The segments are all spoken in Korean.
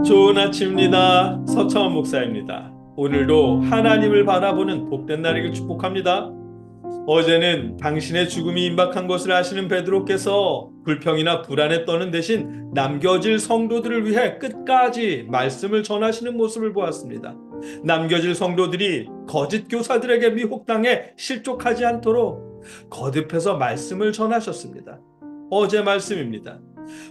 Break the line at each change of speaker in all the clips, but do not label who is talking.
좋은 아침입니다. 서창원 목사입니다. 오늘도 하나님을 바라보는 복된 날이길 축복합니다. 어제는 당신의 죽음이 임박한 것을 아시는 베드로께서 불평이나 불안에 떠는 대신 남겨질 성도들을 위해 끝까지 말씀을 전하시는 모습을 보았습니다. 남겨질 성도들이 거짓 교사들에게 미혹당해 실족하지 않도록 거듭해서 말씀을 전하셨습니다. 어제 말씀입니다.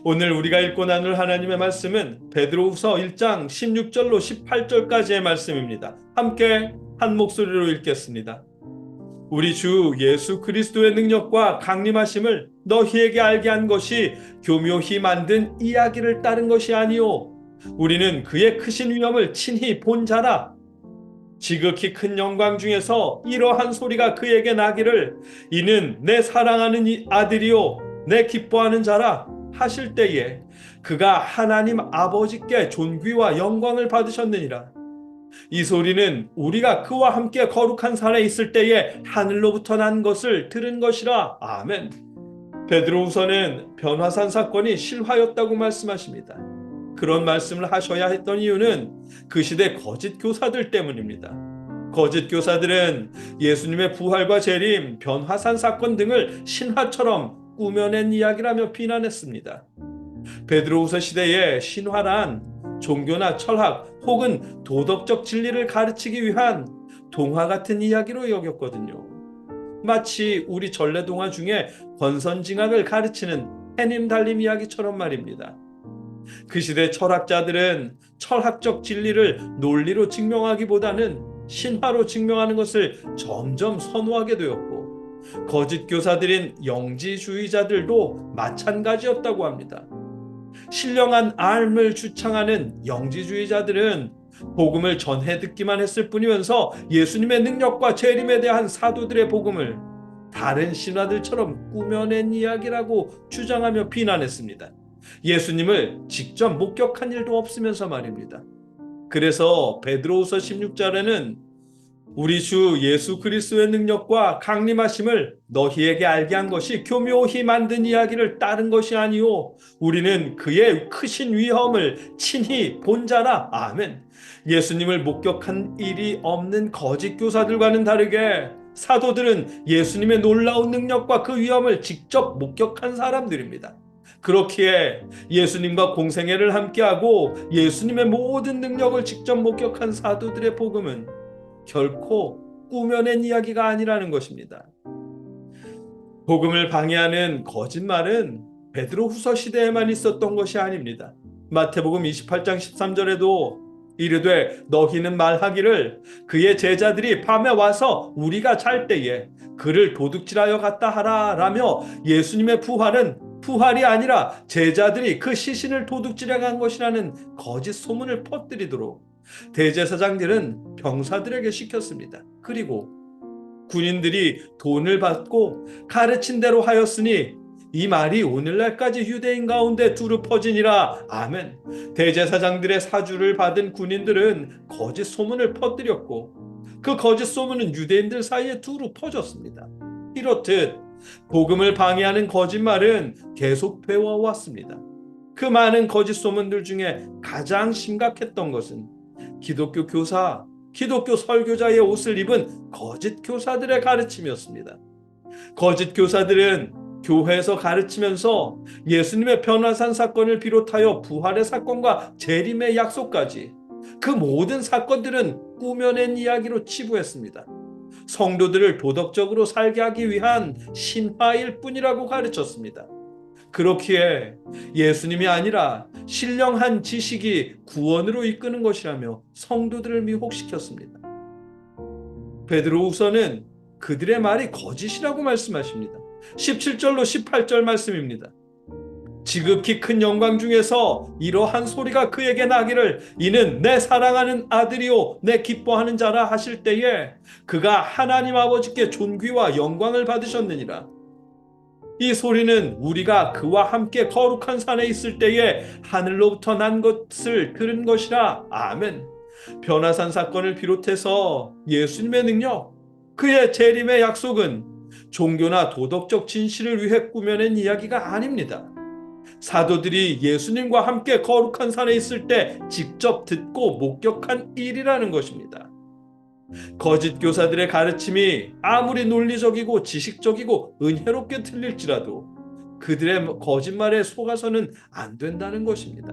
오늘 우리가 읽고 나눌 하나님의 말씀은 베드로후서 1장 16절로 18절까지의 말씀입니다. 함께 한 목소리로 읽겠습니다. 우리 주 예수 그리스도의 능력과 강림하심을 너희에게 알게 한 것이 교묘히 만든 이야기를 따른 것이 아니요 우리는 그의 크신 위엄을 친히 본 자라. 지극히 큰 영광 중에서 이러한 소리가 그에게 나기를 이는 내 사랑하는 아들이요 내 기뻐하는 자라 하실 때에 그가 하나님 아버지께 존귀와 영광을 받으셨느니라. 이 소리는 우리가 그와 함께 거룩한 산에 있을 때에 하늘로부터 난 것을 들은 것이라. 아멘. 베드로후서는 변화산 사건이 실화였다고 말씀하십니다. 그런 말씀을 하셔야 했던 이유는 그 시대 거짓 교사들 때문입니다. 거짓 교사들은 예수님의 부활과 재림, 변화산 사건 등을 신화처럼 꾸며낸 이야기라며 비난했습니다. 베드로후서 시대의 신화란 종교나 철학 혹은 도덕적 진리를 가르치기 위한 동화 같은 이야기로 여겼거든요. 마치 우리 전래동화 중에 권선징악을 가르치는 해님 달림 이야기처럼 말입니다. 그 시대 철학자들은 철학적 진리를 논리로 증명하기보다는 신화로 증명하는 것을 점점 선호하게 되었고, 거짓 교사들인 영지주의자들도 마찬가지였다고 합니다. 신령한 삶을 주창하는 영지주의자들은 복음을 전해 듣기만 했을 뿐이면서 예수님의 능력과 재림에 대한 사도들의 복음을 다른 신화들처럼 꾸며낸 이야기라고 주장하며 비난했습니다. 예수님을 직접 목격한 일도 없으면서 말입니다. 그래서 베드로후서 16절에는 우리 주 예수 그리스도의 능력과 강림하심을 너희에게 알게 한 것이 교묘히 만든 이야기를 따른 것이 아니요 우리는 그의 크신 위엄을 친히 본 자라. 아멘. 예수님을 목격한 일이 없는 거짓 교사들과는 다르게 사도들은 예수님의 놀라운 능력과 그 위엄을 직접 목격한 사람들입니다. 그렇기에 예수님과 공생애를 함께하고 예수님의 모든 능력을 직접 목격한 사도들의 복음은 결코 꾸며낸 이야기가 아니라는 것입니다. 복음을 방해하는 거짓말은 베드로후서 시대에만 있었던 것이 아닙니다. 마태복음 28장 13절에도 이르되 너희는 말하기를 그의 제자들이 밤에 와서 우리가 잘 때에 그를 도둑질하여 갔다 하라 라며 예수님의 부활은 부활이 아니라 제자들이 그 시신을 도둑질해 간 것이라는 거짓 소문을 퍼뜨리도록 대제사장들은 병사들에게 시켰습니다. 그리고 군인들이 돈을 받고 가르친 대로 하였으니 이 말이 오늘날까지 유대인 가운데 두루 퍼지니라. 아멘. 대제사장들의 사주를 받은 군인들은 거짓 소문을 퍼뜨렸고 그 거짓 소문은 유대인들 사이에 두루 퍼졌습니다. 이렇듯 복음을 방해하는 거짓말은 계속 배워왔습니다. 그 많은 거짓 소문들 중에 가장 심각했던 것은 기독교 교사, 기독교 설교자의 옷을 입은 거짓 교사들의 가르침이었습니다. 거짓 교사들은 교회에서 가르치면서 예수님의 변화산 사건을 비롯하여 부활의 사건과 재림의 약속까지 그 모든 사건들은 꾸며낸 이야기로 치부했습니다. 성도들을 도덕적으로 살게 하기 위한 신화일 뿐이라고 가르쳤습니다. 그렇기에 예수님이 아니라 신령한 지식이 구원으로 이끄는 것이라며 성도들을 미혹시켰습니다. 베드로후서는 그들의 말이 거짓이라고 말씀하십니다. 17절로 18절 말씀입니다. 지극히 큰 영광 중에서 이러한 소리가 그에게 나기를 이는 내 사랑하는 아들이요 내 기뻐하는 자라 하실 때에 그가 하나님 아버지께 존귀와 영광을 받으셨느니라. 이 소리는 우리가 그와 함께 거룩한 산에 있을 때에 하늘로부터 난 것을 들은 것이라. 아멘. 변화산 사건을 비롯해서 예수님의 능력, 그의 재림의 약속은 종교나 도덕적 진실을 위해 꾸며낸 이야기가 아닙니다. 사도들이 예수님과 함께 거룩한 산에 있을 때 직접 듣고 목격한 일이라는 것입니다. 거짓 교사들의 가르침이 아무리 논리적이고 지식적이고 은혜롭게 들릴지라도 그들의 거짓말에 속아서는 안 된다는 것입니다.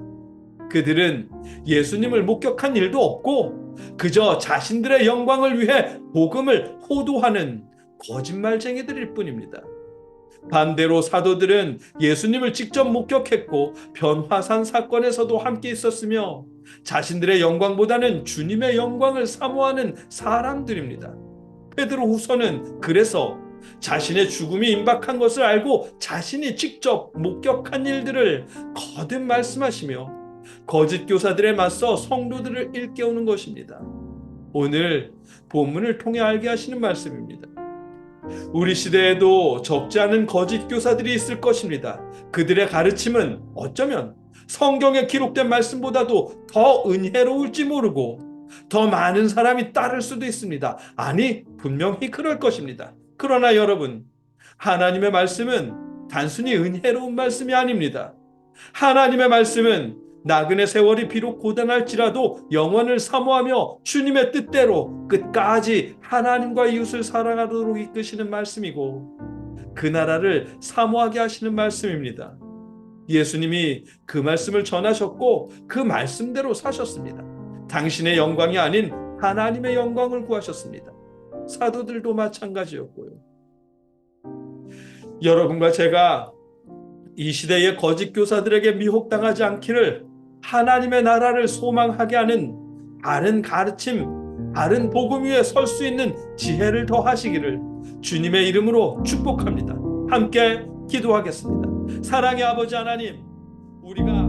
그들은 예수님을 목격한 일도 없고 그저 자신들의 영광을 위해 복음을 호도하는 거짓말쟁이들일 뿐입니다. 반대로 사도들은 예수님을 직접 목격했고 변화산 사건에서도 함께 있었으며 자신들의 영광보다는 주님의 영광을 사모하는 사람들입니다. 베드로후서는 그래서 자신의 죽음이 임박한 것을 알고 자신이 직접 목격한 일들을 거듭 말씀하시며 거짓 교사들에 맞서 성도들을 일깨우는 것입니다. 오늘 본문을 통해 알게 하시는 말씀입니다. 우리 시대에도 적지 않은 거짓 교사들이 있을 것입니다. 그들의 가르침은 어쩌면 성경에 기록된 말씀보다도 더 은혜로울지 모르고 더 많은 사람이 따를 수도 있습니다. 아니, 분명히 그럴 것입니다. 그러나 여러분, 하나님의 말씀은 단순히 은혜로운 말씀이 아닙니다. 하나님의 말씀은 나그네 세월이 비록 고단할지라도 영원을 사모하며 주님의 뜻대로 끝까지 하나님과 이웃을 사랑하도록 이끄시는 말씀이고 그 나라를 사모하게 하시는 말씀입니다. 예수님이 그 말씀을 전하셨고 그 말씀대로 사셨습니다. 당신의 영광이 아닌 하나님의 영광을 구하셨습니다. 사도들도 마찬가지였고요. 여러분과 제가 이 시대의 거짓 교사들에게 미혹당하지 않기를 하나님의 나라를 소망하게 하는 바른 가르침, 바른 복음 위에 설 수 있는 지혜를 더하시기를 주님의 이름으로 축복합니다. 함께 기도하겠습니다. 사랑의 아버지 하나님, 우리가